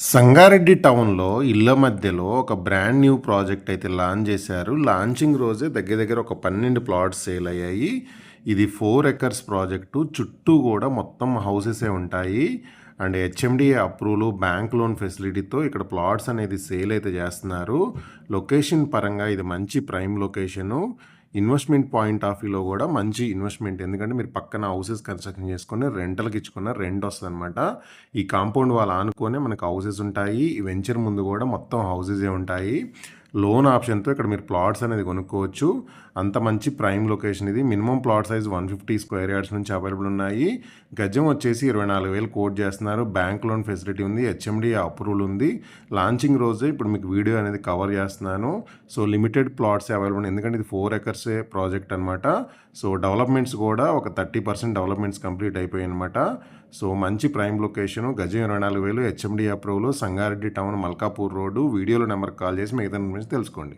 సంగారెడ్డి టౌన్‌లో ఇళ్ళ మధ్యలో ఒక బ్రాండ్ న్యూ ప్రాజెక్ట్ అయితే లాంచ్ చేశారు. లాంచింగ్ రోజే దగ్గర దగ్గర ఒక 12 ప్లాట్స్ సేల్ అయ్యాయి. ఇది 4 ఎకర్స్ ప్రాజెక్టు. చుట్టూ గూడా మొత్తం హౌసెసే ఉంటాయి. And HMDA approval, bank loan ఫెసిలిటీతో ఇక్కడ ప్లాట్స్ అనేది సేల్ అయితే చేస్తున్నారు. లొకేషన్ పరంగా ఇది మంచి prime location. Investment point of వ్యూలో గూడా మంచి ఇన్వెస్ట్‌మెంట్. ఎందుకంటే మీరు పక్కన హౌసెస్ కన్‌స్ట్రక్షన్ చేసుకొని రెంటల్‌కి ఇచ్చుకున్న రెంట్ వస్తదనమాట. ఈ కాంపౌండ్ వాల్ ఆనుకునే మనకు హౌసెస్ ఉంటాయి. ఈ వెంచర్ ముందు గూడా మొత్తం హౌసెసే ఉంటాయి. లోన్ ఆప్షన్‌తో ఇక్కడ మీరు ప్లాట్స్ అనేది కొనుక్కోవచ్చు. అంత మంచి ప్రైమ్ లొకేషన్ ఇది. Minimum plot size 150 square yards నుంచి అవైలబుల్ ఉన్నాయి. గజం వచ్చేసి 24,000 కోట్ చేస్తున్నారు. బ్యాంక్ లోన్ ఫెసిలిటీ ఉంది. హెచ్ఎండిఏ అప్రూవల్ ఉంది. లాంచింగ్ రోజే ఇప్పుడు మీకు వీడియో అనేది కవర్ చేస్తున్నాను. సో లిమిటెడ్ ప్లాట్స్ అవైలబుల్ ఉన్నాయి. ఎందుకంటే ఇది 4 ఎకర్సే ప్రాజెక్ట్ అనమాట. సో డెవలప్మెంట్స్ కూడా ఒక 30% డెవలప్మెంట్స్ కంప్లీట్ అయిపోయాయి అనమాట. సో మంచి ప్రైమ్ లొకేషను. గజం 24,000 HMDA approval. Sangareddy town, Malkapur road. వీడియోలో నెంబర్కి కాల్ చేసి మిగతా ఇన్ఫర్మేషన్ తెలుసుకోండి.